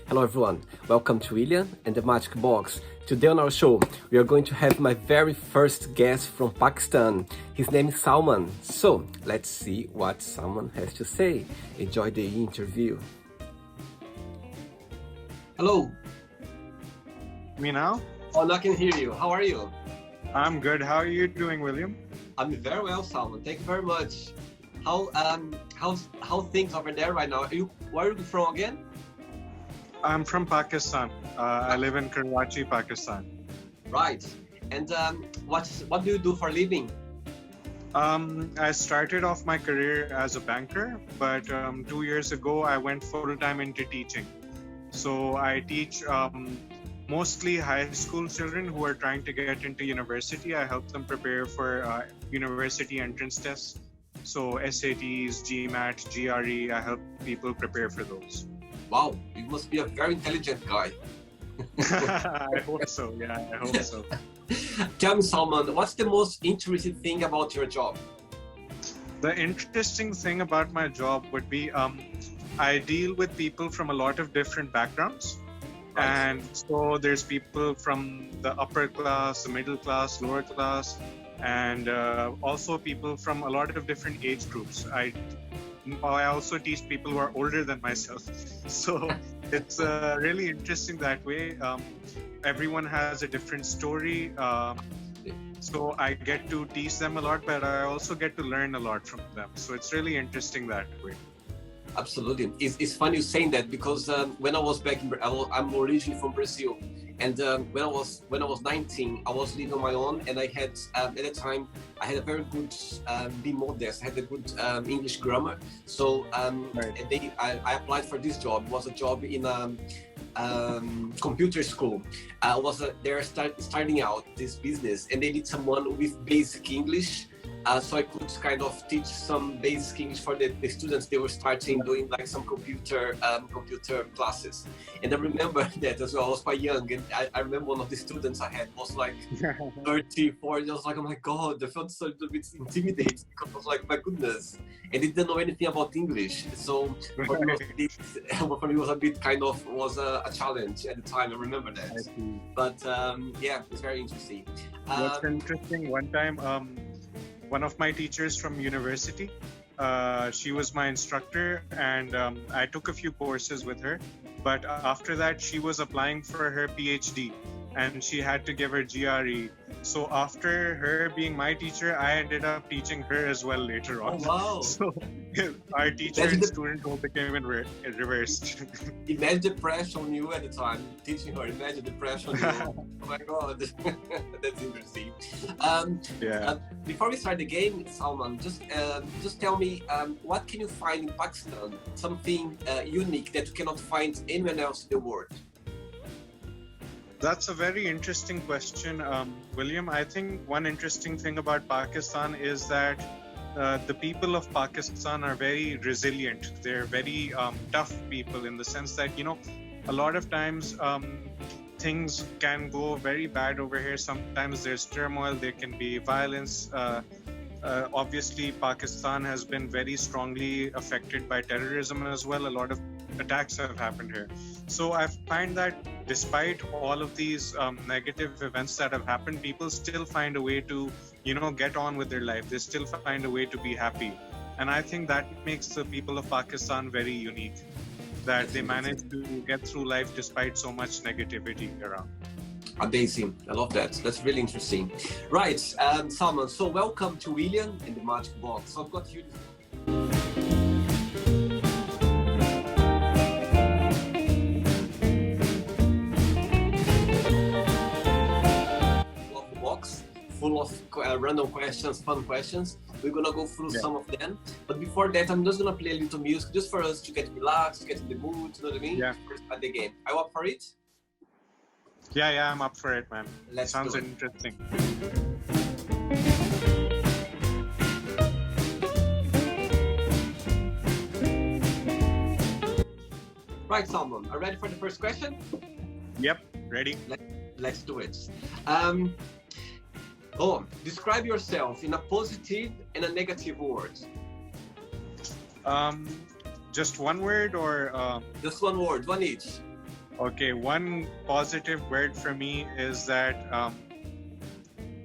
Hello everyone, welcome to William and the Magic Box. Today on our show, we are going to have my very first guest from Pakistan. His name is Salman. So, let's see what Salman has to say. Enjoy the interview. Hello. Me now? Oh, I can hear you. How are you? I'm good. How are you doing, William? I'm very well, Salman. Thank you very much. How things over there right now? Where are you from again? I'm from Pakistan. I live in Karachi, Pakistan. Right. And what do you do for a living? I started off my career as a banker, but 2 years ago I went full-time into teaching. So I teach mostly high school children who are trying to get into university. I help them prepare for university entrance tests. So SATs, GMAT, GRE, I help people prepare for those. Wow, you must be a very intelligent guy. I hope so. Yeah, I hope so. Tell me, Salman, what's the most interesting thing about your job? The interesting thing about my job would be I deal with people from a lot of different backgrounds. Right. And so there's people from the upper class, the middle class, lower class, and also people from a lot of different age groups. I also teach people who are older than myself. So it's really interesting that way. Everyone has a different story. So I get to teach them a lot, but I also get to learn a lot from them. So it's really interesting that way. Absolutely. It's funny you saying that because when I was back in, I'm originally from Brazil. And when I was 19, I was living on my own, and I had at the time I had a very good, be modest. I had a good English grammar. So right. I applied for this job. It was a job in computer school. They're starting out this business, and they need someone with basic English. So I could kind of teach some basic English for the students. They were starting doing like some computer classes. And I remember that as well. I was quite young, and I remember one of the students I had was like 30, 40. I was like, oh my God, I felt so a little bit intimidated because I was like, my goodness. And they didn't know anything about English. So for me, it was a bit kind of a challenge at the time. I remember that. But yeah, it's very interesting. What's interesting, one time, one of my teachers from university, she was my instructor, and I took a few courses with her. But after that, she was applying for her PhD, and she had to give her GRE. So after her being my teacher, I ended up teaching her as well later on. Oh, wow. So our teacher and student role became reversed. Imagine the pressure on you at the time, teaching her. Imagine the pressure on you. Oh my God, that's interesting. Before we start the game, Salman, just tell me, what can you find in Pakistan? Something unique that you cannot find anywhere else in the world? That's a very interesting question, William. I think one interesting thing about Pakistan is that the people of Pakistan are very resilient. They're very tough people in the sense that, a lot of times things can go very bad over here. Sometimes there's turmoil, there can be violence. Obviously, Pakistan has been very strongly affected by terrorism as well. A lot of attacks have happened here. So I find that despite all of these negative events that have happened, people still find a way to, get on with their life. They still find a way to be happy. And I think that makes the people of Pakistan very unique, that they manage to get through life despite so much negativity around. Amazing. I love that. That's really interesting. Right, Salman, so welcome to William and the Magic Box. So I've got you. Box full of random questions, fun questions. We're gonna go through some of them. But before that, I'm just gonna play a little music just for us to get relaxed, get in the mood, you know what I mean? Yeah. First at the game. Are you up for it? Yeah, I'm up for it, man. Sounds do it. Interesting. Right, Salman, are you ready for the first question? Yep, ready. Let's do it. Describe yourself in a positive and a negative word. Just one word or? Just one word, one each. Okay, one positive word for me is that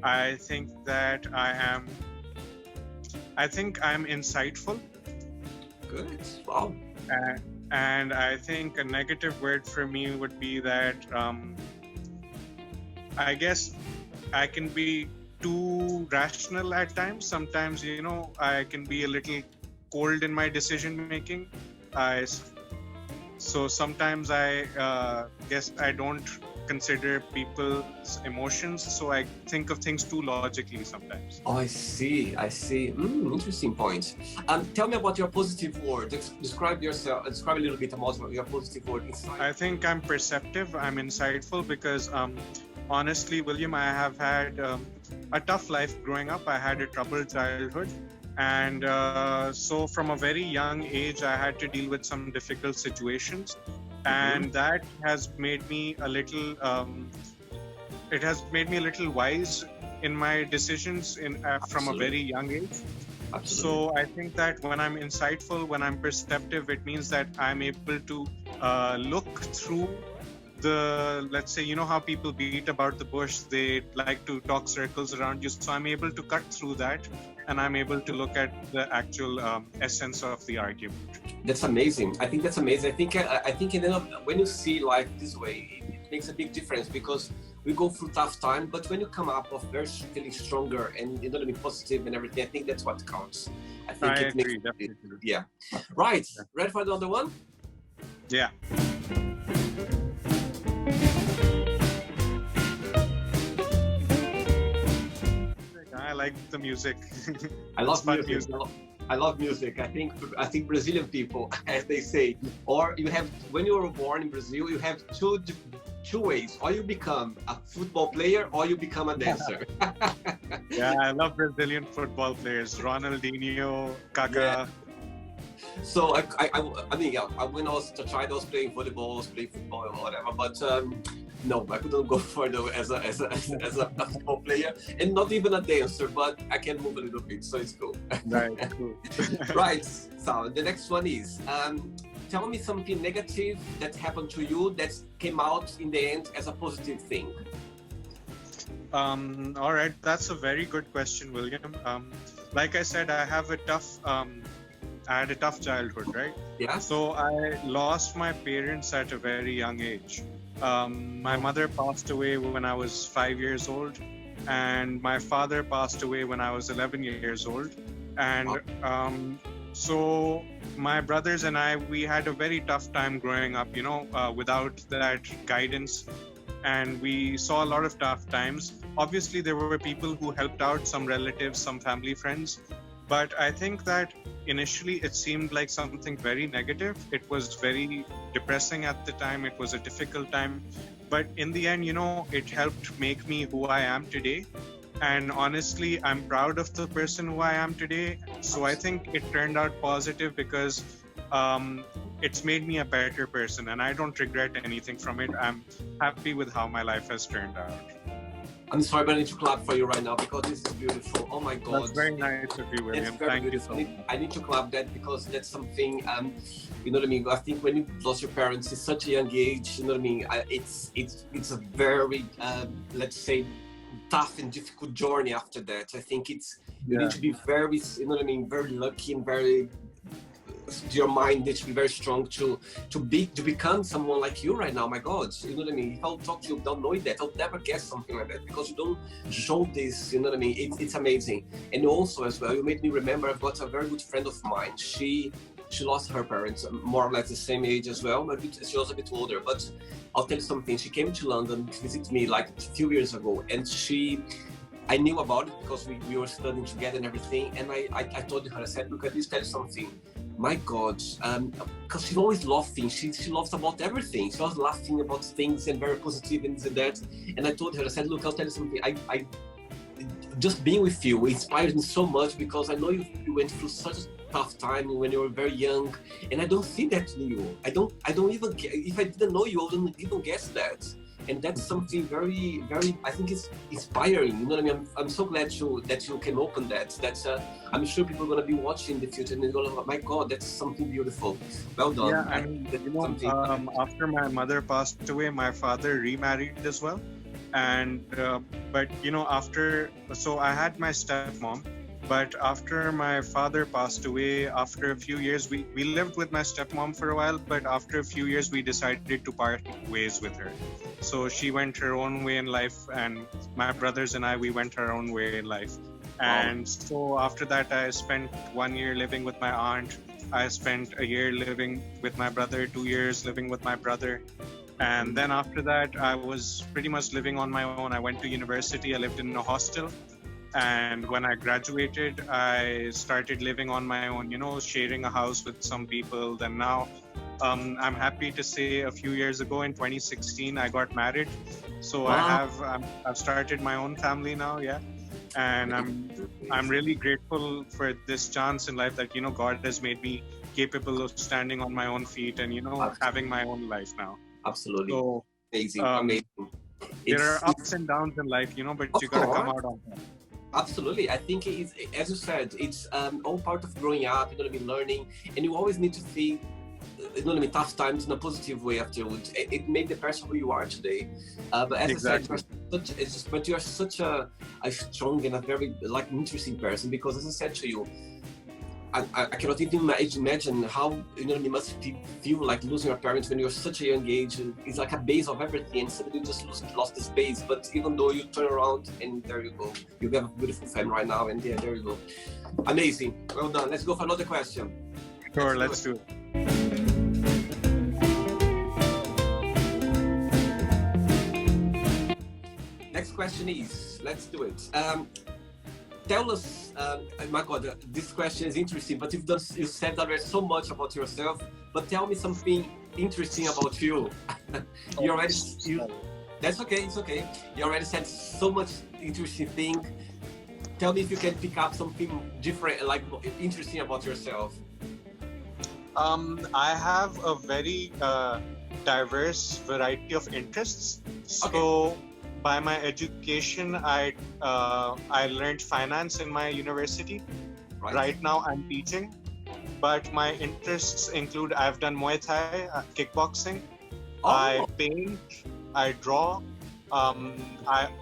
I think that I think I'm insightful. Good. Wow. Uh, and I think a negative word for me would be that I guess I can be too rational at times. Sometimes, I can be a little cold in my decision making. So sometimes I guess I don't consider people's emotions. So I think of things too logically sometimes. Oh, I see. I see. Interesting point. Tell me about your positive word. Describe yourself. Describe a little bit about your positive word inside. I think I'm perceptive. I'm insightful because honestly, William, I have had a tough life growing up. I had a troubled childhood. And so from a very young age, I had to deal with some difficult situations. And that has made me a little, wise in my decisions from a very young age. Absolutely. So I think that when I'm insightful, when I'm perceptive, it means that I'm able to look through let's say, how people beat about the bush, they like to talk circles around you. So I'm able to cut through that, and I'm able to look at the actual essence of the argument. That's amazing. I think that's amazing. I think when you see life this way, it makes a big difference, because we go through tough time, but when you come up of very feeling stronger and positive and everything, I think that's what counts. I think I agree, definitely. Yeah. Right. Yeah. Ready for another one? Yeah. I like the music. I love music. I love music. I think Brazilian people, as they say, or you have, when you were born in Brazil, you have two ways: or you become a football player, or you become a dancer. Yeah, I love Brazilian football players: Ronaldinho, Kaká. Yeah. So I mean, yeah, when I was a child, I was playing volleyball, I was playing football or whatever, but no, I couldn't go further as a football player, and not even a dancer, but I can move a little bit, so it's cool. Right, cool. Right, so the next one is, tell me something negative that happened to you that came out in the end as a positive thing. All right, that's a very good question, William. Like I said, I had a tough childhood, right? Yeah. So I lost my parents at a very young age. My mother passed away when I was 5 years old, and my father passed away when I was 11 years old. And so my brothers and I, we had a very tough time growing up, without that guidance. And we saw a lot of tough times. Obviously, there were people who helped out, some relatives, some family friends. But I think that initially it seemed like something very negative. It was very depressing at the time. It was a difficult time. But in the end, it helped make me who I am today. And honestly, I'm proud of the person who I am today. So I think it turned out positive because it's made me a better person. And I don't regret anything from it. I'm happy with how my life has turned out. I'm sorry, but I need to clap for you right now because this is beautiful. Oh my God. That's very nice of you, William. Thank you so much. I need to clap that because that's something, you know what I mean? I think when you lost your parents at such a young age, you know what I mean? It's a very, let's say, tough and difficult journey after that. I think you need to be very, you know what I mean? Very lucky and very, your mind needs to be very strong to become someone like you right now. My God, you know what I mean? If I'll talk to you, don't know that, I'll never guess something like that because you don't show this, you know what I mean? It's amazing. And also as well, you made me remember, I've got a very good friend of mine. She lost her parents more or less the same age as well, but she was a bit older. But I'll tell you something, she came to London to visit me like a few years ago, and I knew about it because we were studying together and everything. And I told her, I said, look, at least tell you something. My God, because she's always laughing. She laughs about everything. She was laughing about things and very positive and this and that. And I told her, I said, look, I'll tell you something. I just being with you inspired me so much because I know you went through such a tough time when you were very young, and I don't see that in you. I don't even, if I didn't know you, I wouldn't even guess that. and that's something very, very, I think it's inspiring. You know what I mean? I'm so glad that you can open that. That's I'm sure people are going to be watching in the future and they're going to, oh my God, that's something beautiful. Well done. Yeah, I mean, after my mother passed away, my father remarried as well. And but so I had my stepmom, but after my father passed away, after a few years, we lived with my stepmom for a while, but after a few years, we decided to part ways with her. So she went her own way in life, and my brothers and I, we went our own way in life. And so after that, I spent 1 year living with my aunt. I spent a year living with my brother, 2 years living with my brother. And then after that, I was pretty much living on my own. I went to university, I lived in a hostel. And when I graduated, I started living on my own, sharing a house with some people. Then now, I'm happy to say a few years ago in 2016, I got married. So I've started my own family now, yeah. And I'm really grateful for this chance in life that, God has made me capable of standing on my own feet and, having my own life now. Absolutely. So, amazing. There are ups and downs in life, but you got to come out on top. Absolutely. I think it's, as you said, it's all part of growing up. You're going to be learning, and you always need to see, tough times in a positive way afterwards. It made the person who you are today. But as Exactly. I said, you are such a strong and a very interesting person, because as I said to you, I cannot even imagine how you must feel like losing your parents when you're such a young age. It's like a base of everything, and suddenly you just lost this base. But even though you turn around and there you go, you have a beautiful family right now, and yeah, there you go. Amazing. Well done. Let's go for another question. Sure, let's do it. Next question is, let's do it. Tell us, my God, this question is interesting, but you said already so much about yourself, but tell me something interesting about you. That's okay, it's okay. You already said so much interesting thing. Tell me if you can pick up something different, like interesting about yourself. I have a very diverse variety of interests. So by my education, I learned finance in my university. Right now I'm teaching, but my interests include, I've done Muay Thai, kickboxing, I paint, I draw, I'm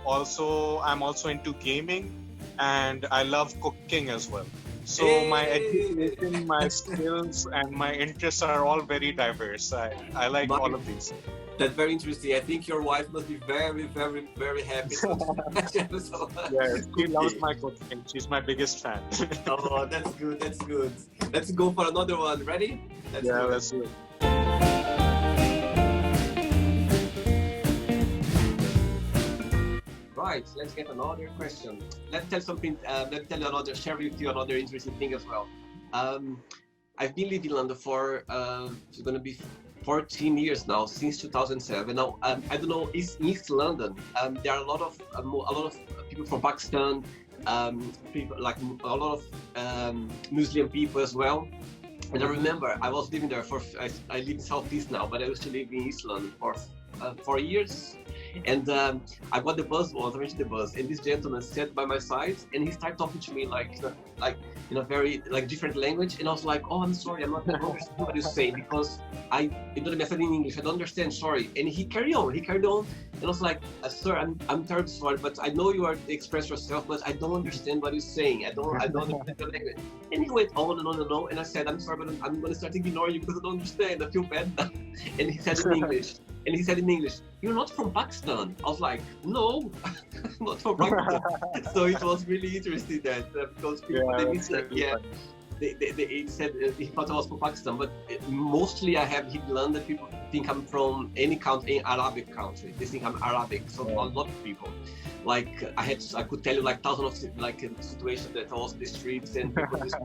also into gaming, and I love cooking as well. So my education, my skills, and my interests are all very diverse. I like all of these. That's very interesting. I think your wife must be very, very, very happy. Yeah, she loves my cooking. She's my biggest fan. Oh, that's good. That's good. Let's go for another one. Ready? Let's do it. Right. Let's get another question. Let's share with you another interesting thing as well. I've been living in London for it's going to be 14 years now, since 2007. Now, I don't know, in East London, there are a lot of people from Pakistan, people like a lot of Muslim people as well. And I remember I was living there I live in Southeast now, but I used to live in East London for 4 years. And I got the bus once, I went to the bus, and this gentleman sat by my side, and he started talking to me like in a very different language, and I was like, oh, I'm sorry, I'm not understanding what you're saying, because I said in English, I don't understand, sorry. And he carried on, and I was like, sir, I'm terribly sorry, but I know you are express yourself, but I don't understand what you're saying. I don't understand the language. And he went on and on and on, and I said, I'm sorry, but I'm going to start ignoring you because I don't understand. I feel bad now. And he said in English, you're not from Pakistan. I was like, no, not from Pakistan. So it was really interesting that because people, they said he thought I was from Pakistan, but mostly I have hit London. People think I'm from any Arabic country. They think I'm Arabic. So a lot of people, like I could tell you like thousands of situations that I was in the streets, and people just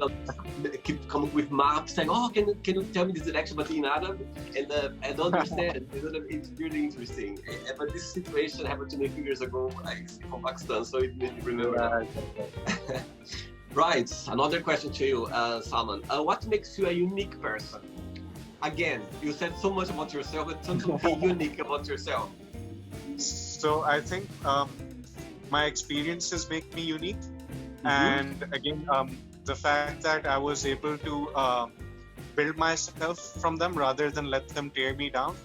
keep coming with maps saying, oh, can you tell me this direction, but in Arab, and I don't understand. It's really interesting. But this situation happened to me a few years ago. I came from Pakistan, so it made me remember. Right, another question to you, Salman. What makes you a unique person? Again, you said so much about yourself, but something unique about yourself. So I think my experiences make me unique. And again, the fact that I was able to build myself from them rather than let them tear me down.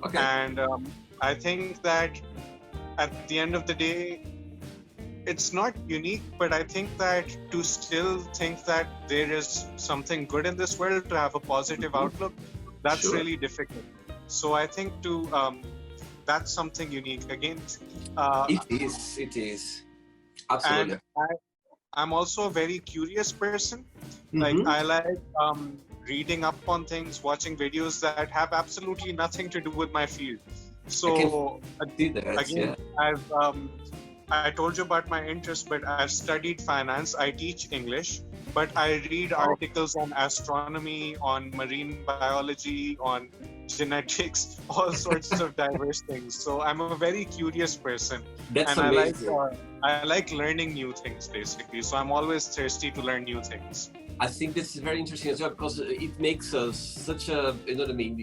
Okay. And I think that at the end of the day, it's not unique, but I think that to still think that there is something good in this world, to have a positive outlook, that's Sure. really difficult. So I think that's something unique. Again, It is. It is. Absolutely. and I'm also a very curious person. Like Mhm. I like reading up on things, watching videos that have absolutely nothing to do with my field. I can So see that. again, Yeah. I told you about my interest, but I've studied finance. I teach English, but I read articles on astronomy, on marine biology, on genetics, all sorts of diverse things. So I'm a very curious person, That's and amazing. I like learning new things basically. So I'm always thirsty to learn new things. I think this is very interesting as well because it makes us such a, you know what I mean?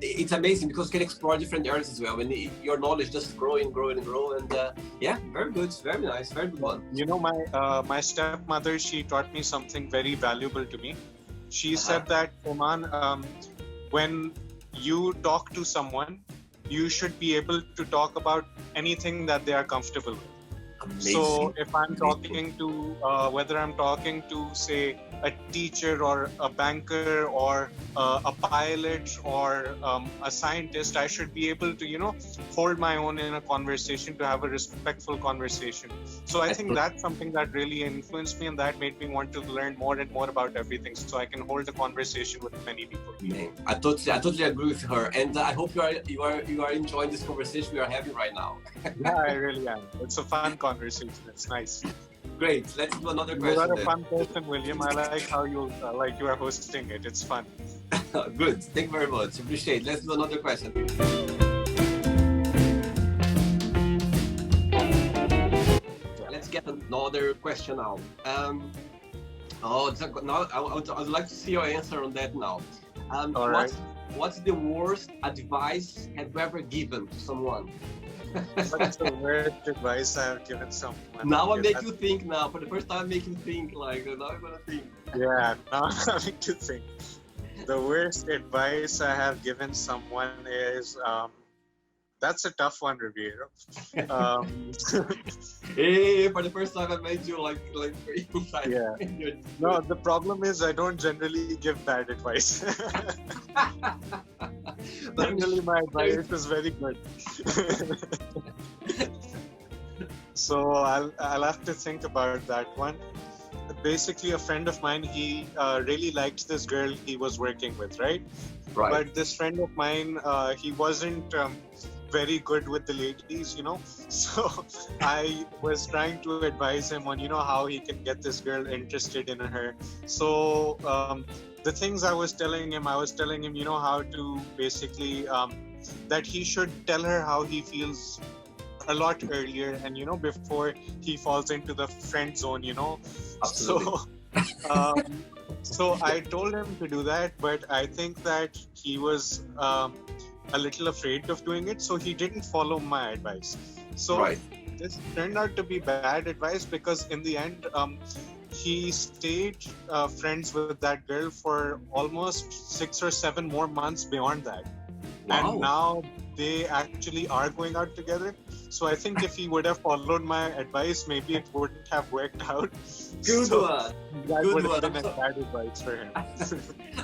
It's amazing because you can explore different areas as well and your knowledge just grow and grow and grow. And yeah, very good, very nice, very good one. You know, my stepmother, she taught me something very valuable to me. She said that, Oman, when you talk to someone, you should be able to talk about anything that they are comfortable with. Amazing. So if I'm talking to, whether I'm talking to, say, a teacher or a banker or a pilot or a scientist, I should be able to, hold my own in a conversation, to have a respectful conversation. So I think that's something that really influenced me and that made me want to learn more and more about everything so I can hold a conversation with many people. I totally agree with her, and I hope you are enjoying this conversation we are having right now. Yeah, I really am. It's a fun conversation. It's nice. Great. Let's do another question. You are a fun person, William. I like how you are hosting it. It's fun. Good. Thank you very much. Appreciate it. Let's do another question. Let's get another question now. Now I would like to see your answer on that now. All right. What's the worst advice have you ever given to someone? What's the worst advice I have given someone? Now I make you think. Now for the first time, I make you think. Like now I'm gonna think. Yeah, now I'm having to think. The worst advice I have given someone is that's a tough one, Riviero. Hey, for the first time, I made you like yeah. No, the problem is I don't generally give bad advice. Generally, my advice is very good. So I'll have to think about that one. Basically, a friend of mine, he really liked this girl he was working with, right? Right. But this friend of mine, he wasn't very good with the ladies, So I was trying to advise him on, how he can get this girl interested in her. So the things I was telling him, how to basically that he should tell her how he feels a lot earlier and before he falls into the friend zone. Absolutely. So I told him to do that, but I think that he was a little afraid of doing it, so he didn't follow my advice. So this turned out to be bad advice because in the end he stayed friends with that girl for almost 6 or 7 more months beyond that. Wow. And now they actually are going out together. So I think if he would have followed my advice, maybe it wouldn't have worked out. Good one. That would have been a bad advice for him.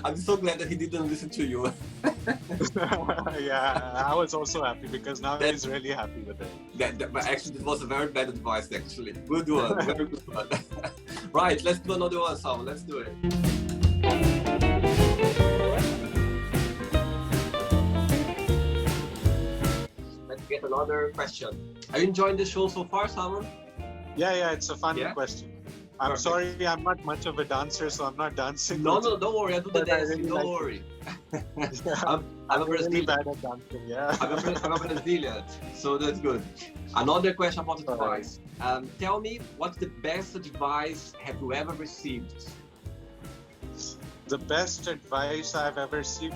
I'm so glad that he didn't listen to you. Yeah, I was also happy because now he's really happy with it. But actually, it was a very bad advice, actually. Good one. Very good one. Right, let's do another one, Salman. Let's do it. Let's get another question. Are you enjoying the show so far, Salman? Yeah, it's a fun question. I'm sorry, I'm not much of a dancer, so I'm not dancing. No, don't worry. I do the dancing. Don't worry. I'm a really bad at dancing. Yeah. I'm a Brazilian, so that's good. Another question about advice. Tell me, what's the best advice have you ever received? The best advice I've ever received?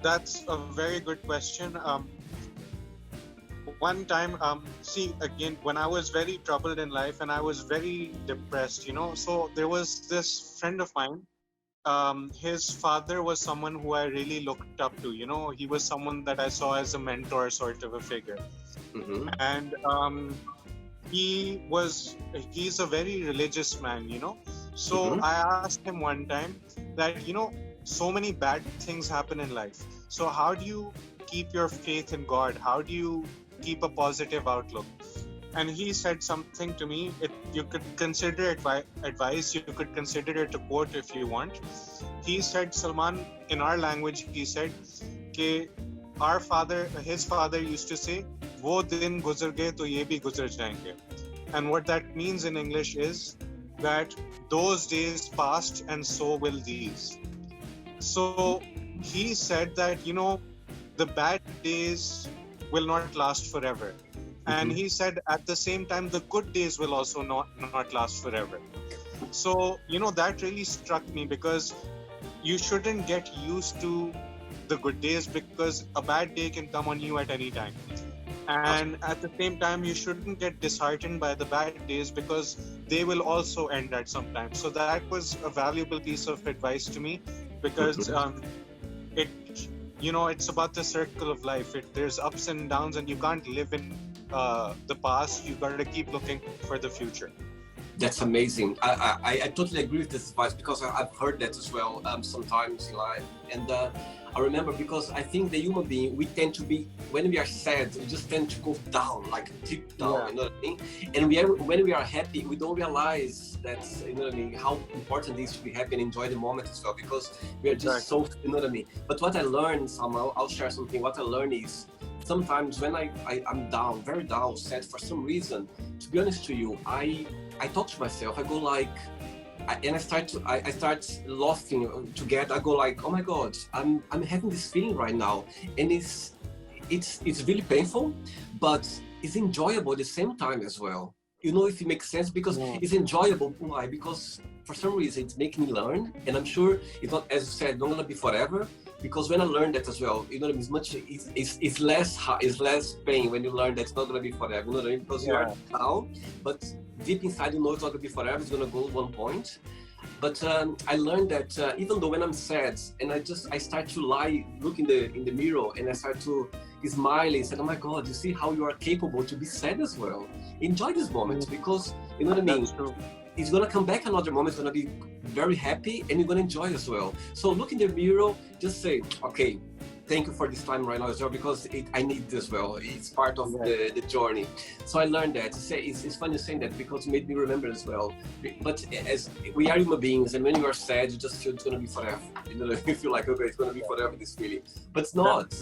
That's a very good question. one time, see, again, when I was very troubled in life and I was very depressed, so there was this friend of mine. His father was someone who I really looked up to. He was someone that I saw as a mentor sort of a figure. Mm-hmm. And he's a very religious man. So Mm-hmm. I asked him one time that, so many bad things happen in life. So how do you keep your faith in God? How do you keep a positive outlook? And he said something to me. You could consider it advice. You could consider it a quote if you want. He said, Salman, in our language, he said, "Ke his father used to say, wo din guzar gaye to ye bhi guzar jayenge." And what that means in English is that those days passed and so will these. So he said that, the bad days will not last forever. And he said at the same time, the good days will also not last forever. So, that really struck me, because you shouldn't get used to the good days, because a bad day can come on you at any time. And at the same time, you shouldn't get disheartened by the bad days, because they will also end at some time. So that was a valuable piece of advice to me, because it's about the circle of life. There's ups and downs, and you can't live in the past. You got to keep looking for the future. That's amazing. I totally agree with this advice, because I've heard that as well sometimes in life. And I remember, because I think the human being, we tend to be, when we are sad, we just tend to go down, like deep down, you know what I mean? And when we are happy, we don't realize that, you know what I mean, how important it is to be happy and enjoy the moment as well, because we are just so, you know what I mean? But what I learned, somehow, I'll share something. What I learned is, sometimes when I'm down, very down, sad for some reason, to be honest to you, I talk to myself. I go like, and I start laughing together. I go like, oh my God, I'm having this feeling right now, and it's really painful, but it's enjoyable at the same time as well. If it makes sense, because it's enjoyable. Why? Because for some reason it's making me learn, and I'm sure it's not, as you said, not gonna be forever. Because when I learned that as well, it's less pain when you learn that it's not gonna be forever. You know what I mean? Because you are down, but deep inside you know it's not gonna be forever. It's gonna go at one point. But I learned that even though when I'm sad and I start to look in the mirror, and I start to smile and say, oh my God, you see how you are capable to be sad as well. Enjoy this moment, because you know what I mean. It's gonna come back another moment. It's gonna be very happy, and you're gonna enjoy as well. So look in the mirror, just say, okay, thank you for this time right now as well, because I need this as well. It's part of the journey. So I learned that. It's funny saying that, because it made me remember as well. But as we are human beings, and when you are sad, you just feel it's gonna be forever. You feel like, okay, it's gonna be forever, this feeling. But it's not.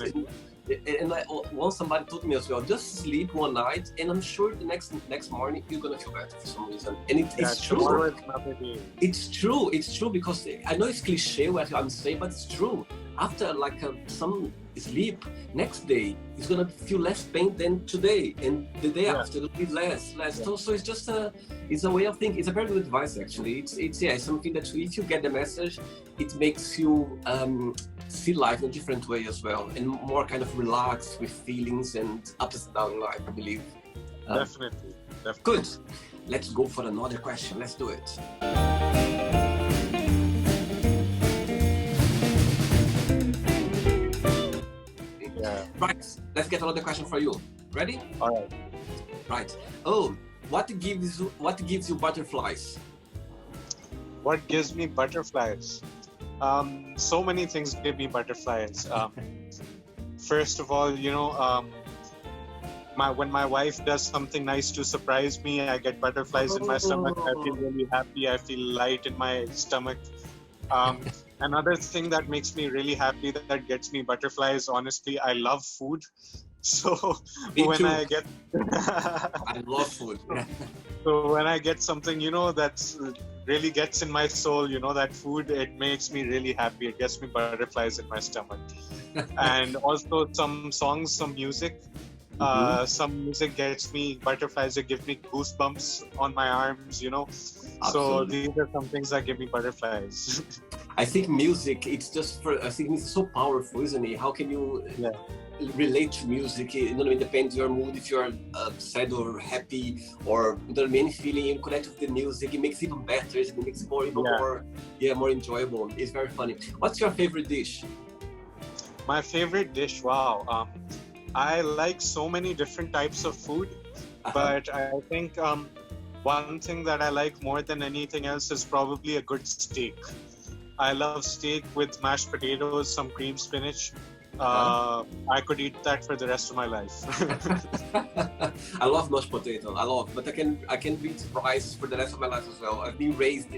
And once somebody told me as well, just sleep one night, and I'm sure the next morning you're gonna feel better for some reason. And it's true. It's true, because I know it's cliche what I'm saying, but it's true. After some sleep, next day it's gonna feel less pain than today, and the day after it'll be less. So it's just it's a way of thinking. It's a very good advice, actually. It's something that if you get the message, it makes you see life in a different way as well, and more kind of relaxed with feelings and ups and downs in life, I believe. Definitely. Good. Let's go for another question. Let's do it. Right. Let's get another question for you. Ready? All right. Right. Oh, what gives you butterflies? What gives me butterflies? So many things give me butterflies. First of all, when my wife does something nice to surprise me, I get butterflies in my stomach. I feel really happy. I feel light in my stomach. Another thing that makes me really happy, that gets me butterflies, honestly, I love food. So I get I love food. So when I get something, that's really gets in my soul, that food, it makes me really happy. It gets me butterflies in my stomach. And also some songs, some music. Some music gets me butterflies. It gives me goosebumps on my arms, So these are some things that give me butterflies. I think music, it's just for, I think it's so powerful, isn't it? How can you relate to music? You know, it depends your mood, if you're sad or happy, or you know, any feeling, you connect with the music, it makes it even better, it makes it more, even more, more enjoyable. It's very funny. What's your favorite dish? My favorite dish, wow. I like so many different types of food, but I think one thing that I like more than anything else is probably a good steak. I love steak with mashed potatoes, some cream spinach. I could eat that for the rest of my life. I love mashed potato. But I can eat rice for the rest of my life as well. I've been raised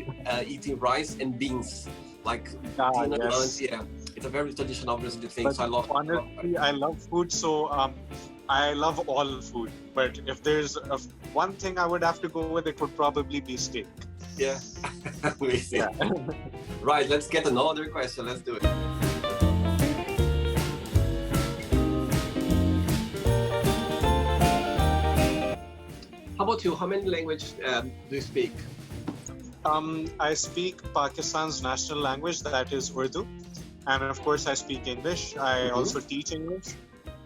eating rice and beans, like dinner, lunch. Yeah, it's a very traditional Brazilian thing. But so I love. Honestly, I love food. So I love all food. But if there's one thing I would have to go with, it would probably be steak. Yeah. Amazing. Right. Let's get another question. Let's do it. How about you? How many languages do you speak? I speak Pakistan's national language, that is Urdu. And of course, I speak English. I also teach English.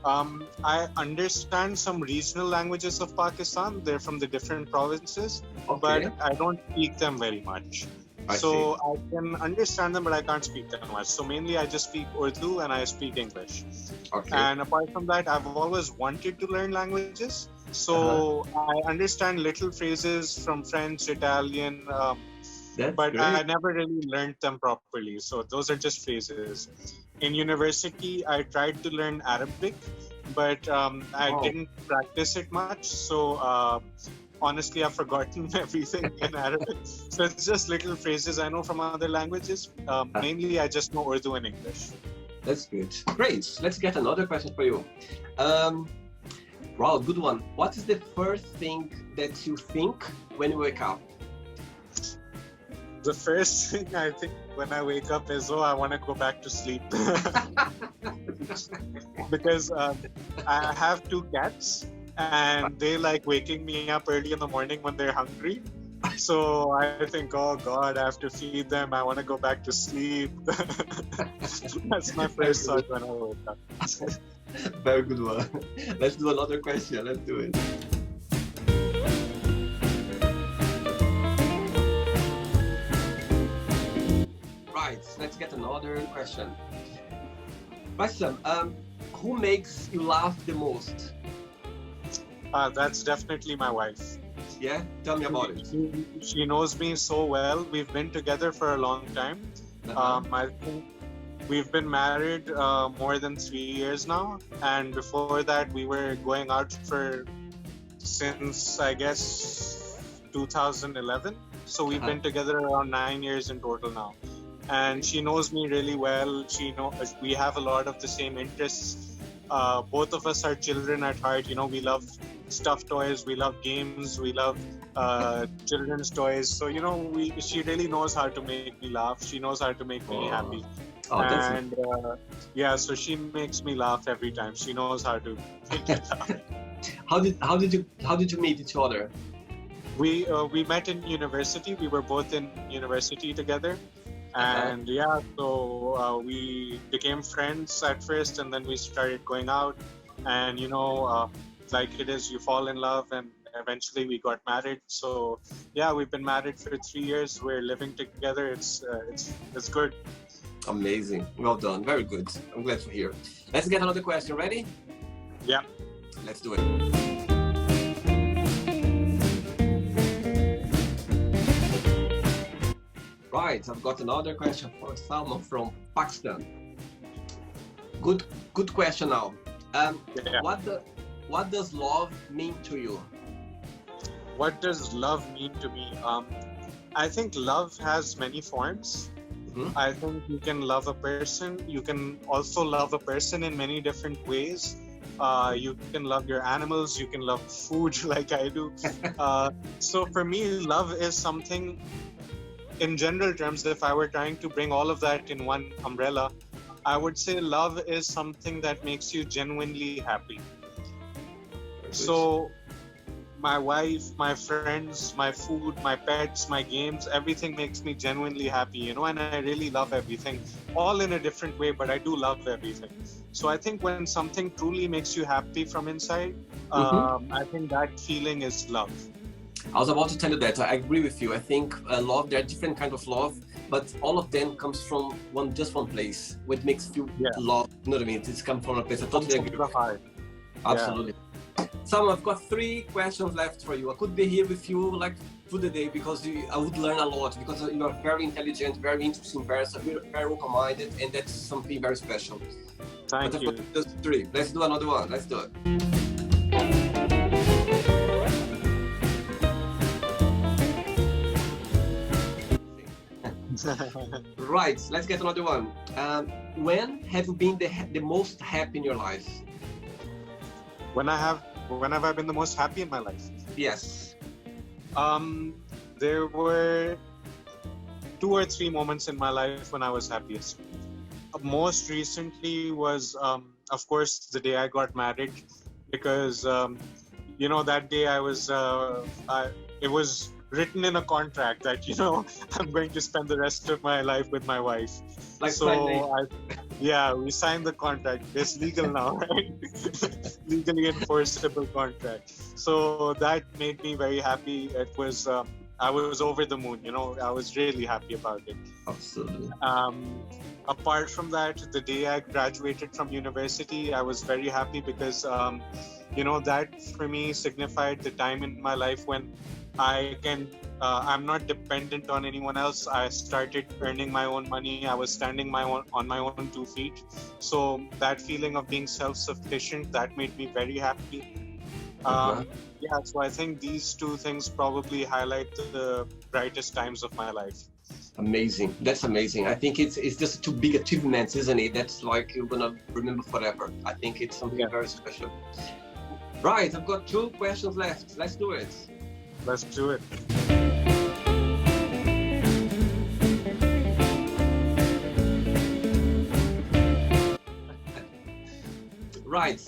I understand some regional languages of Pakistan. They're from the different provinces, but I don't speak them very much. I can understand them, but I can't speak them much. So mainly I just speak Urdu and I speak English. And apart from that, I've always wanted to learn languages. So I understand little phrases from French, Italian, but I never really learned them properly. So those are just phrases. In university, I tried to learn Arabic, but I didn't practice it much. So honestly, I've forgotten everything in Arabic. So it's just little phrases I know from other languages. Mainly, I just know Urdu and English. That's good. Great. Let's get another question for you. Wow, good one. What is the first thing that you think when you wake up? The first thing I think when I wake up is, I want to go back to sleep. Because I have 2 cats and they like waking me up early in the morning when they're hungry. So I think, oh God, I have to feed them. I want to go back to sleep. That's my first thought when I wake up. Very good one. Let's do another question. Let's do it. Right, let's get another question. Question, who makes you laugh the most? That's definitely my wife. Yeah? Tell me about it. She knows me so well. We've been together for a long time. I think we've been married more than 3 years now. And before that, we were going out since, I guess, 2011. So we've been together around 9 years in total now. And she knows me really well. We have a lot of the same interests. Both of us are children at heart. You know, we love stuffed toys, we love games, we love children's toys. So, you know, she really knows how to make me laugh. She knows how to make me happy. And so she makes me laugh every time. She knows how to make me laugh. How did you meet each other? We met in university. We were both in university together. And so we became friends at first, and then we started going out. And you know, like it is, you fall in love, and eventually we got married. So we've been married for 3 years. We're living together. It's good. Amazing. Well done. Very good. I'm glad to hear. Let's get another question. Ready? Yeah. Let's do it. Right, I've got another question for Salman from Pakistan. Good question now. What does love mean to you? What does love mean to me? I think love has many forms. I think you can love a person. You can also love a person in many different ways. You can love your animals. You can love food like I do. So for me, love is something. In general terms, if I were trying to bring all of that in one umbrella, I would say love is something that makes you genuinely happy. So my wife, my friends, my food, my pets, my games, everything makes me genuinely happy, and I really love everything, all in a different way, but I do love everything. So I think when something truly makes you happy from inside, Mhm. I think that feeling is love. I was about to tell you that I agree with you. I think love, there are different kind of love, but all of them comes from just one place, what makes you Yeah, love. You know what I mean? It's come from a place. I comes totally from agree the with you. heart. Yeah. Absolutely. Sam, I've got 3 questions left for you. I could be here with you like through the day because I would learn a lot because you are very intelligent, very interesting person, very open-minded, and that's something very special. But Thank I've got you. just 3. Let's do another one. Let's do it. Right, let's get another one. When have you been the most happy in your life? when have I been the most happy in my life? Yes. Um, there were 2 or 3 moments in my life when I was happiest. Most recently was, of course, the day I got married, because that day it was written in a contract that I'm going to spend the rest of my life with my wife. Like So we signed the contract. It's legal now, right? Legally enforceable contract. So that made me very happy. It was I was over the moon. I was really happy about it. Absolutely. Apart from that, the day I graduated from university, I was very happy because that for me signified the time in my life when I'm not dependent on anyone else. I started earning my own money. I was standing on my own 2 feet. So that feeling of being self-sufficient, that made me very happy. So I think these 2 things probably highlight the brightest times of my life. Amazing. That's amazing. I think it's just 2 big achievements, isn't it? That's like you're gonna remember forever. I think it's something very special. Right, I've got 2 questions left. Let's do it. Let's do it. Right,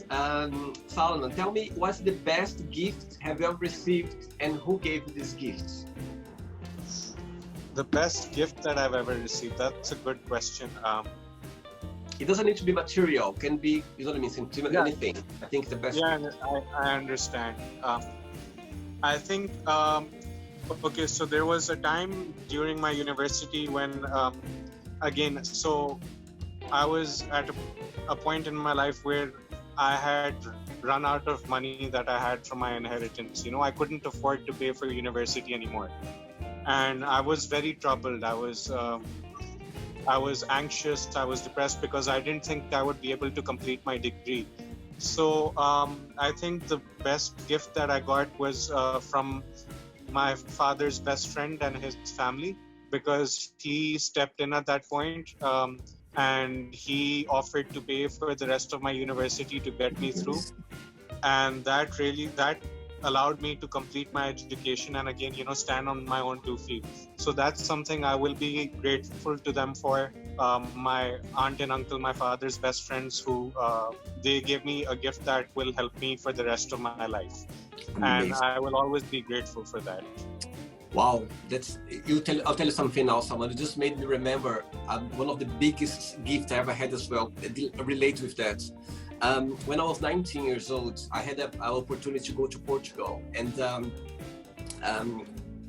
Salman, tell me, what's the best gift have you ever received, and who gave you this gift? The best gift that I've ever received. That's a good question. It doesn't need to be material. Can be, you know what I mean, sentimental, anything. I think the best. Yeah, I understand. I think okay. So there was a time during my university when, so I was at a point in my life where I had run out of money that I had from my inheritance. I couldn't afford to pay for university anymore, and I was very troubled. I was anxious. I was depressed because I didn't think I would be able to complete my degree. So I think the best gift that I got was from my father's best friend and his family, because he stepped in at that point, and he offered to pay for the rest of my university to get me through. And that allowed me to complete my education and again, stand on my own 2 feet. So that's something I will be grateful to them for. My aunt and uncle, my father's best friends, who they gave me a gift that will help me for the rest of my life. Amazing. And I will always be grateful for that. Wow, I'll tell you something now, Salman. It just made me remember one of the biggest gifts I ever had as well. Relate with that. When I was 19 years old, I had an opportunity to go to Portugal, and I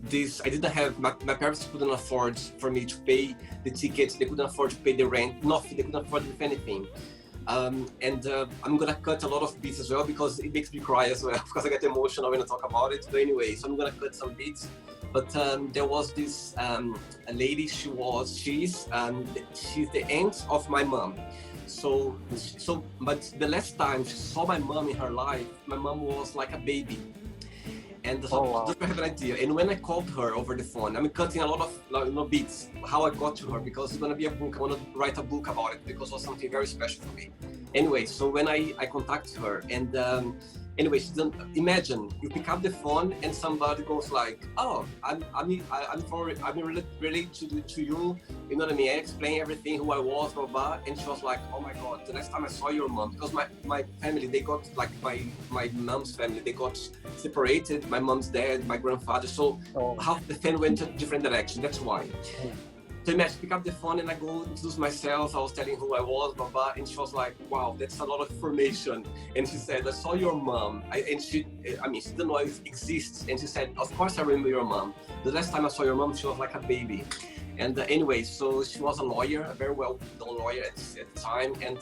didn't have, my parents couldn't afford for me to pay the tickets. They couldn't afford to pay the rent. Nothing. They couldn't afford anything. I'm gonna cut a lot of bits as well because it makes me cry as well because I get emotional when I talk about it. But anyway, so I'm gonna cut some bits. But there was this a lady. She's the aunt of my mom. But the last time she saw my mom in her life, my mom was like a baby. And so just to have an idea. And when I called her over the phone, I'm cutting a lot of bits, how I got to her, because it's going to be a book. I want to write a book about it because it was something very special for me. Anyway, so when I contacted her, and anyway, she didn't imagine you pick up the phone and somebody goes like, "Oh, I'm related to you. You know what I mean? I explained everything, who I was, blah, blah, and she was like, oh my God, the next time I saw your mom, because my family, they got, like my mom's family, they got separated, my mom's dad, my grandfather, so half the family went a different direction, that's why. So imagine, pick up the phone and I go introduce myself, I was telling who I was, blah, blah, and she was like, wow, that's a lot of information. And she said, I saw your mom, she didn't know it exists, and she said, of course I remember your mom. The last time I saw your mom, she was like a baby. And anyway, so she was a lawyer, a very well-known lawyer at the time, and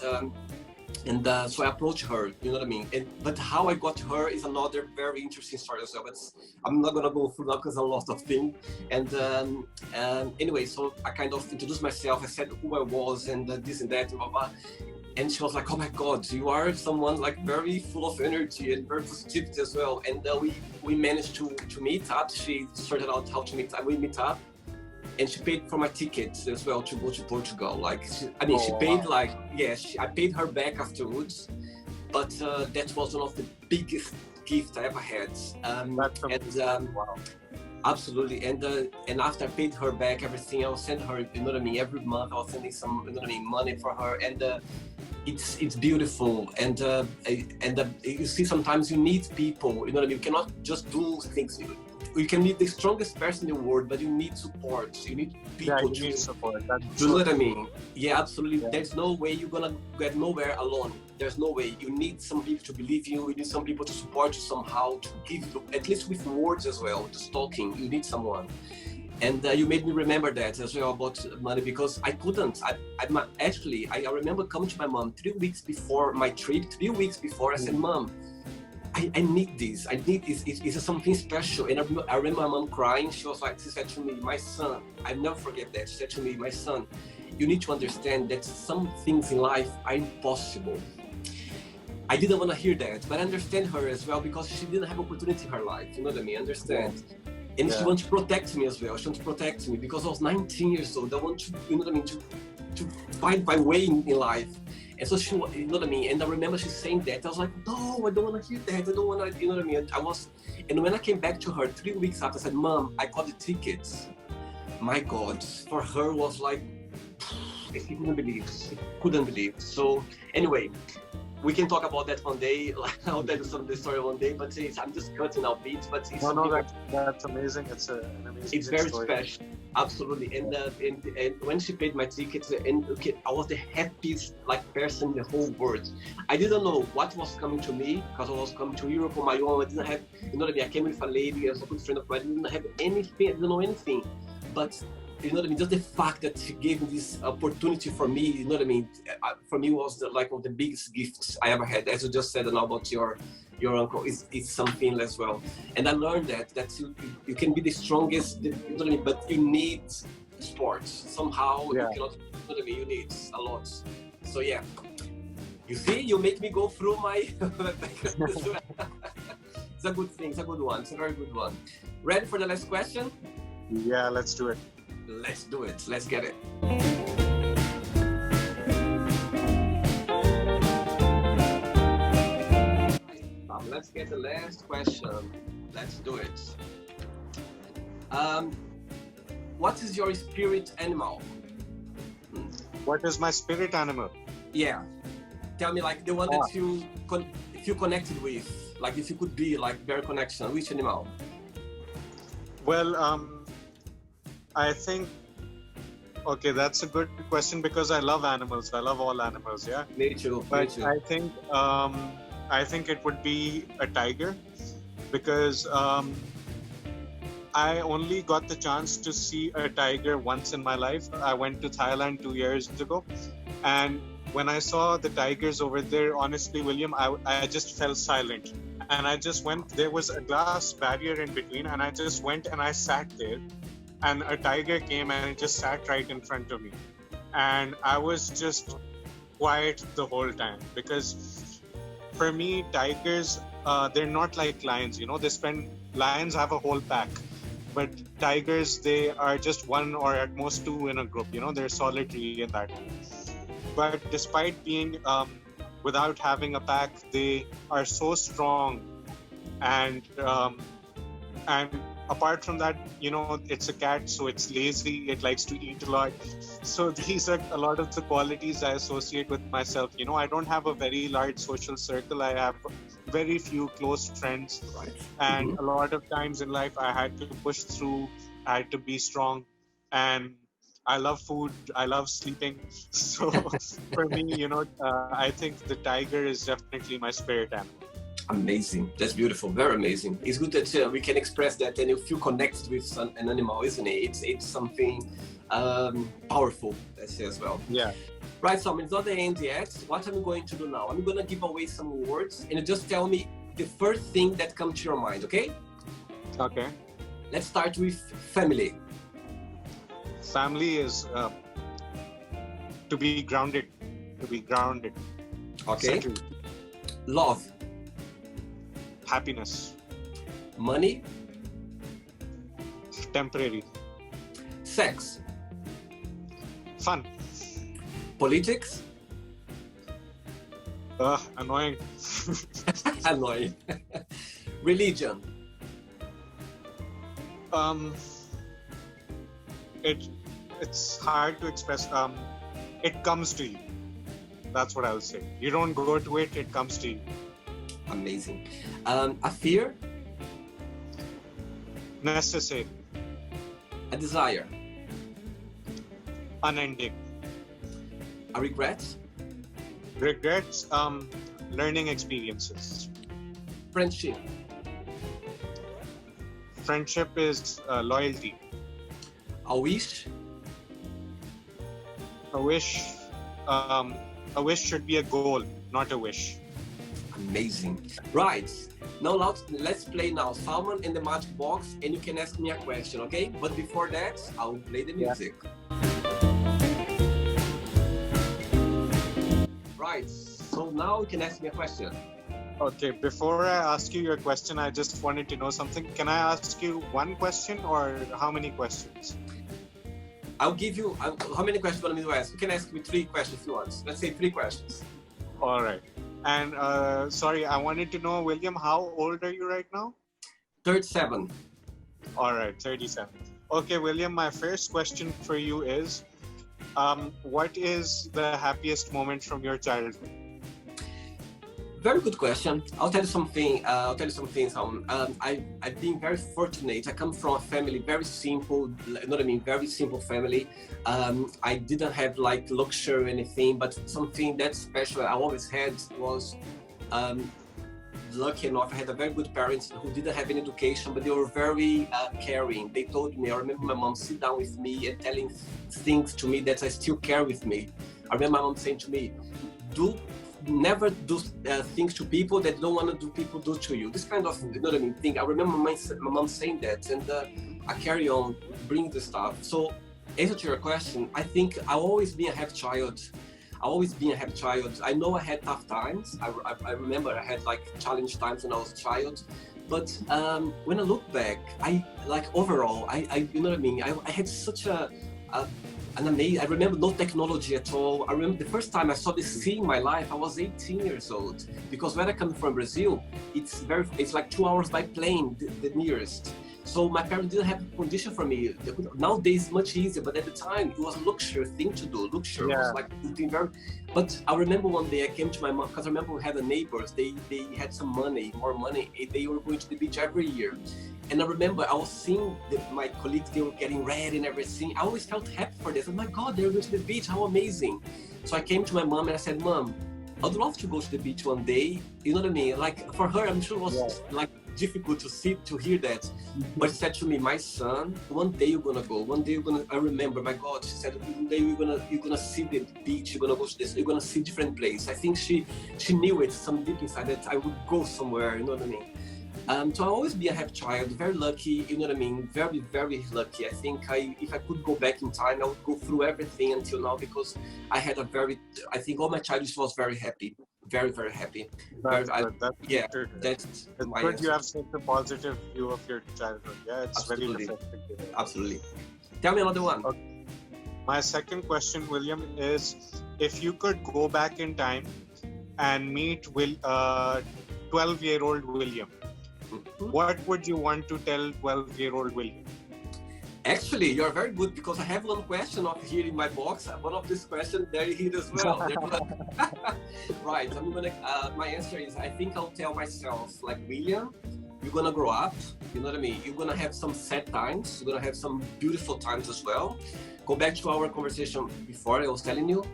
so I approached her, you know what I mean? But how I got to her is another very interesting story as well, but I'm not gonna go through that because a lot of things. And anyway, so I kind of introduced myself, I said who I was and this and that, and blah, blah. And she was like, oh my God, you are someone like very full of energy and very positivity as well. And we managed to meet up. She sorted out how to meet up. We meet up. And she paid for my tickets as well to go to Portugal. Like, she paid like, I paid her back afterwards, but that was one of the biggest gifts I ever had. Wow. Absolutely. And after I paid her back everything, I will send her, you know what I mean, every month I was sending some, you know what I mean, money for her. And it's beautiful. And you see, sometimes you need people, you know what I mean, you cannot just do things. You can be the strongest person in the world, but you need support. You need people to need support. You know what I mean? Yeah, absolutely. Yeah. There's no way you're gonna get nowhere alone. There's no way. You need some people to believe you. You need some people to support you somehow, to give you, at least with words as well, just talking. You need someone. And you made me remember that as well about money, because I couldn't. I remember coming to my mom 3 weeks before my trip. 3 weeks before, I said, Mom, I need this. I need this. It's something special. And I remember my mom crying. She said to me, my son, I'll never forget that. She said to me, my son, you need to understand that some things in life are impossible. I didn't want to hear that, but I understand her as well, because she didn't have opportunity in her life. You know what I mean? Understand? And she wants to protect me as well. She wants to protect me because I was 19 years old. I want to, you know what I mean, to find my way in life. And so she, you know what I mean? And I remember she saying that. I was like, no, I don't want to hear that. I don't want to, you know what I mean? And when I came back to her 3 weeks after, I said, Mom, I got the tickets. My God, for her was like, she couldn't believe. So anyway, we can talk about that one day. Like, I'll tell you some of the story one day, but I'm just cutting out bits. But it's that's amazing. It's an amazing. It's very story. Special, absolutely. And when she paid my tickets, I was the happiest person in the whole world. I didn't know what was coming to me, because I was coming to Europe on my own. I didn't have, you know what I mean. I came with a lady, as a good friend of mine. I didn't have anything. I didn't know anything, but. You know what I mean? Just the fact that she gave me this opportunity for me, you know what I mean? For me, was one of the biggest gifts I ever had. As you just said about your uncle, it's something as well. And I learned that you can be the strongest, you know what I mean? But you need sports somehow. You cannot, you know what I mean? You need a lot. So yeah, you see, you make me go through my. It's a good thing. It's a good one. It's a very good one. Ready for the last question? Yeah, let's do it. Let's do it. Let's get it. Let's get the last question. Let's do it. What is your spirit animal? What is my spirit animal? Yeah. Tell me, like, the one that you connected with. Like, if you could be very connection, which animal? Well, I think, okay, that's a good question, because I love animals. I love all animals, yeah? Me too. But I think it would be a tiger, because I only got the chance to see a tiger once in my life. I went to Thailand 2 years ago, and when I saw the tigers over there, honestly, William, I just fell silent. And I just went, there was a glass barrier in between, and I just went and I sat there. And a tiger came and it just sat right in front of me. And I was just quiet the whole time, because for me, tigers, they're not like lions, you know, lions have a whole pack, but tigers, they are just one or at most two in a group, you know, they're solitary in that way. But despite being, without having a pack, they are so strong and apart from that, it's a cat, so it's lazy. It likes to eat a lot. So these are a lot of the qualities I associate with myself. I don't have a very large social circle. I have very few close friends. Right. And a lot of times in life, I had to push through. I had to be strong. And I love food. I love sleeping. So for me, I think the tiger is definitely my spirit animal. Amazing. That's beautiful. Very amazing. It's good that we can express that and you feel connected with an animal, isn't it? It's something powerful, let's say as well. Yeah. Right, so it's not the end yet. What I'm going to do now, I'm going to give away some words and you just tell me the first thing that comes to your mind, okay? Okay. Let's start with family. Family is to be grounded. To be grounded. Okay. Settled. Love. Happiness. Money. Temporary. Sex. Fun. Politics. Annoying. Annoying. Religion. It's hard to express. It comes to you. That's what I'll say. You don't go to it, it comes to you. Amazing. A fear. Necessary. A desire. Unending. A regret. Regrets. Learning experiences. Friendship. Friendship is loyalty. A wish. A wish. A wish should be a goal, not a wish. Amazing. Right. Now let's play now Salman in the Magic Box and you can ask me a question, okay? But before that, I'll play the music. Right. So now you can ask me a question. Okay, before I ask you your question, I just wanted to know something. Can I ask you one question or how many questions? I'll give you, how many questions do you want me to ask? You can ask me 3 questions if you want. Let's say 3 questions. All right. And sorry, I wanted to know, William, how old are you right now? 37. All right, 37. Okay, William, my first question for you is, what is the happiest moment from your childhood? Very good question. I'll tell you something. I've been very fortunate. I come from a family very simple. You know what I mean? Very simple family. I didn't have like luxury or anything, but something that's special I always had was lucky enough. I had a very good parents who didn't have any education, but they were very caring. They told me. I remember my mom sit down with me and telling things to me that I still carry with me. I remember my mom saying to me, never do things to people that don't want to do people do to you. This kind of, you know what I mean, thing. I remember my mom saying that, and I carry on bringing the stuff. So, answer to your question, I think I've always been a happy child. I know I had tough times. I remember I had like challenge times when I was a child. But when I look back, overall, you know what I mean. I had such an amazing. I remember no technology at all. I remember the first time I saw the sea in my life, I was 18 years old. Because where I come from, Brazil, it's like 2 hours by plane, the nearest. So my parents didn't have a condition for me. Nowadays it's much easier, but at the time it was a luxury thing to do. Luxury was like something very. But I remember one day I came to my mom because I remember we had neighbors. They had some money, more money. They were going to the beach every year. And I remember I was seeing my colleagues, they were getting ready and everything. I always felt happy for this. Oh my God, they're going to the beach, how amazing. So I came to my mom and I said, Mom, I'd love to go to the beach one day. You know what I mean? Like for her, I'm sure it was like difficult to hear that. But she said to me, my son, one day you're gonna go. One day you're gonna, I remember, my God, she said, one day you're gonna see the beach, you're gonna go to this, you're gonna see different place. I think she knew it, some deep inside that I would go somewhere, you know what I mean? So I'll always be a happy child, very lucky, you know what I mean? Very, very lucky. I think if I could go back in time, I would go through everything until now because I had I think all my childhood was very happy. Very, very happy. That's my good. answer. You have such a positive view of your childhood. Yeah, it's Absolutely. very refreshing. Absolutely. Tell me another one. Okay. My second question, William, is if you could go back in time and meet 12-year-old William, Mhm. what would you want to tell 12-year-old William? Actually, you're very good because I have one question of here in my box. One of these questions there here as well. Right. I'm gonna. My answer is I think I'll tell myself like William, you're gonna grow up. You know what I mean? You're gonna have some sad times. You're gonna have some beautiful times as well. Go back to our conversation before. I was telling you,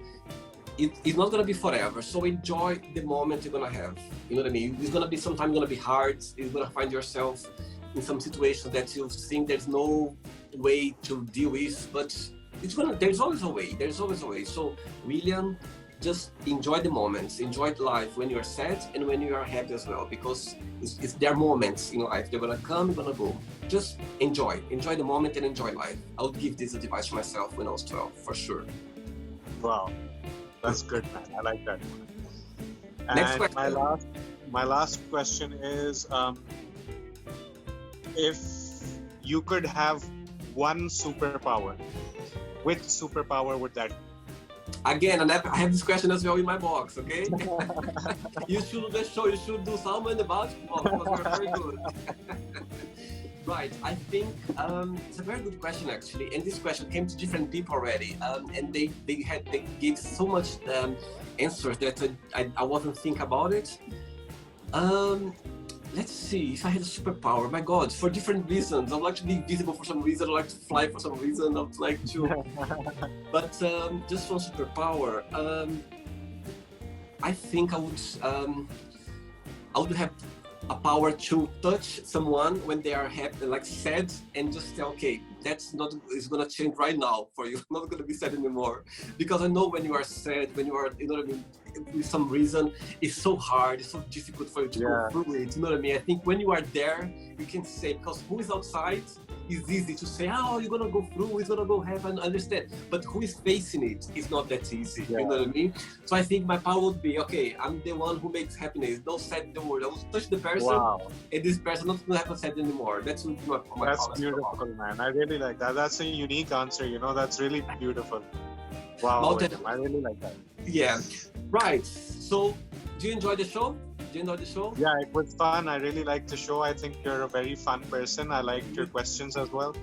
it's not gonna be forever. So enjoy the moment you're gonna have. You know what I mean? It's gonna be sometimes gonna be hard. You're gonna find yourself in some situations that you think there's no way to deal with, but there's always a way. There's always a way. So William, just enjoy the moments, enjoy life when you're sad and when you are happy as well, because it's their moments in life. They're gonna come, they're gonna go. Just enjoy the moment and enjoy life. I would give this advice to myself when I was 12, for sure. Wow, that's good, man. I like that. Next And question. my last question is, if you could have one superpower, which superpower would that be? Again, I have this question as well in my box, okay? You should do the show, you should do Salman the basketball because you're very good. Right, I think it's a very good question actually, and this question came to different people already, and they gave so much answers that I wasn't think about it. Let's see, if I had a superpower, my God, for different reasons. I would like to be invisible for some reason, I would like to fly for some reason, I would like to... But just one superpower, I think I would have a power to touch someone when they are happy, like sad, and just say, okay, that's not, it's gonna change right now for you. Not gonna be sad anymore. Because I know when you are sad, when you are, you know what I mean, with some reason, it's so hard, it's so difficult for you to go through it. You know what I mean? I think when you are there, you can say, because who is outside, it's easy to say, oh, you're gonna go through, it's gonna go heaven, understand. But who is facing it is not that easy. You know what I mean? So I think my power would be, okay, I'm the one who makes happiness. Don't sad the word. I will touch the person, and this person not gonna have sad anymore. That's my That's power. beautiful, man. I really like that. That's a unique answer. You know, that's really beautiful. Wow, William, I really like that. Yeah. Right. So, do you enjoy the show? Do you enjoy the show? Yeah, it was fun. I really liked the show. I think you're a very fun person. I liked your questions as well.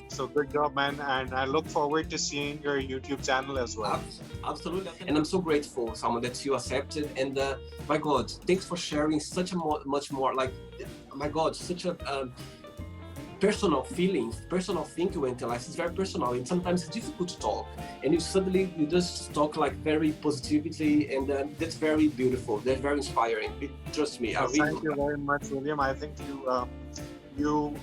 So good job, man. And I look forward to seeing your YouTube channel as well. Absolutely. And I'm so grateful, Salman, that you accepted. And my God, thanks for sharing such a much more, like, my God, such a personal feelings, personal thing you went in life. It's very personal, and sometimes it's difficult to talk. And you just talk like very positively, and that's very beautiful. That's very inspiring. Trust me. Thank you very much, William. I think you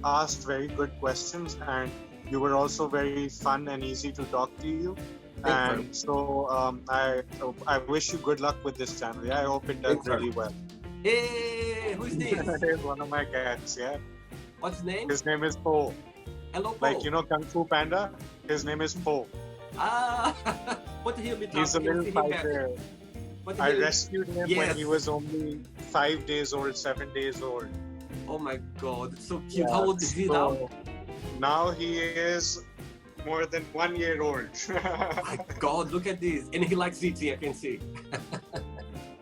asked very good questions, and you were also very fun and easy to talk to you. And so I wish you good luck with this channel. Yeah, I hope it does really well. Hey, who's this? It's one of my cats. Yeah. What's his name? His name is Po. Hello, Po. Like, you know, Kung Fu Panda? His name is Po. What did he He's a little fighter. I rescued him when he was only 5 days old, 7 days old. Oh my God, it's so cute. How old is he now? Now he is more than 1 year old. My God, look at this. And he likes eating, I can see.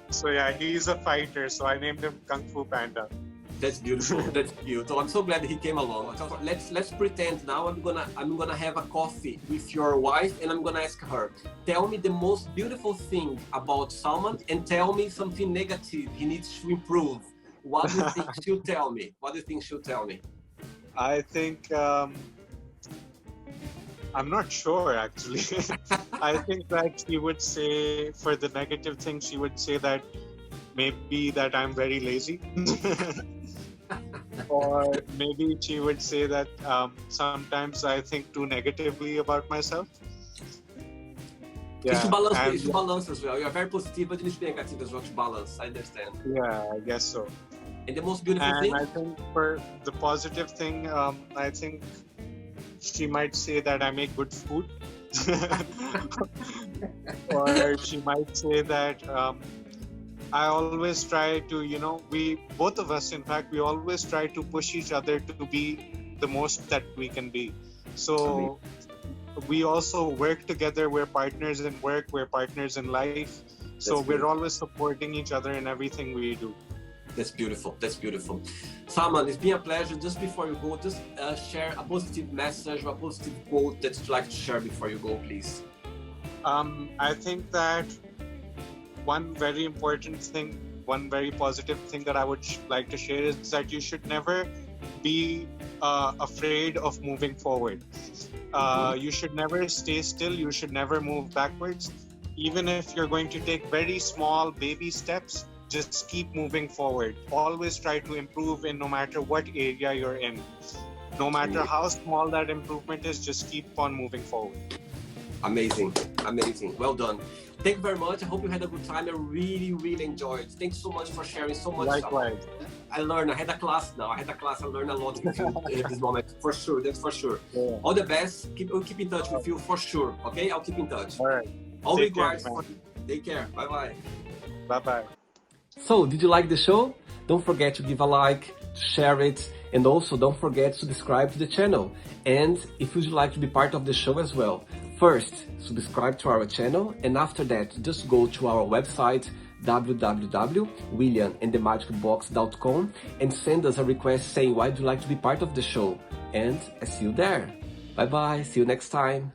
So yeah, he's a fighter. So I named him Kung Fu Panda. That's beautiful. That's beautiful. I'm so glad he came along. Let's pretend now I'm gonna have a coffee with your wife, and I'm gonna ask her, tell me the most beautiful thing about Salman, and tell me something negative he needs to improve. What do you think she'll tell me? What do you think she'll tell me? I think I'm not sure actually. I think that she would say, for the negative thing, she would say that maybe that I'm very lazy. Or maybe she would say that sometimes I think too negatively about myself. Yeah. You should balance as well. You're very positive, but you need to be negative as well to balance. I understand. Yeah, I guess so. And the most beautiful thing? I think for the positive thing, I think she might say that I make good food. Or she might say that I always try to, both of us, in fact, we always try to push each other to be the most that we can be. So we also work together. We're partners in work. We're partners in life. So we're always supporting each other in everything we do. That's beautiful. That's beautiful. Salman, it's been a pleasure. Just before you go, just share a positive message or a positive quote that you'd like to share before you go, please. I think that one very important thing, one very positive thing that I would like to share is that you should never be afraid of moving forward. You should never stay still. You should never move backwards. Even if you're going to take very small baby steps, just keep moving forward. Always try to improve in no matter what area you're in. No matter how small that improvement is, just keep on moving forward. Amazing. Amazing. Well done. Thank you very much. I hope you had a good time. I really, really enjoyed. Thanks so much for sharing so much. Likewise. I learned. I had a class now. I learned a lot with you at this moment. For sure. That's for sure. Yeah. All the best. We'll keep in touch with you for sure. Okay? I'll keep in touch. All right. All regards. Take care. Bye-bye. Bye-bye. So, did you like the show? Don't forget to give a like, to share it, and also don't forget to subscribe to the channel. And if you'd like to be part of the show as well, first, subscribe to our channel, and after that, just go to our website, www.williamandthemagicbox.com, and send us a request saying why you'd like to be part of the show. And I see you there. Bye-bye. See you next time.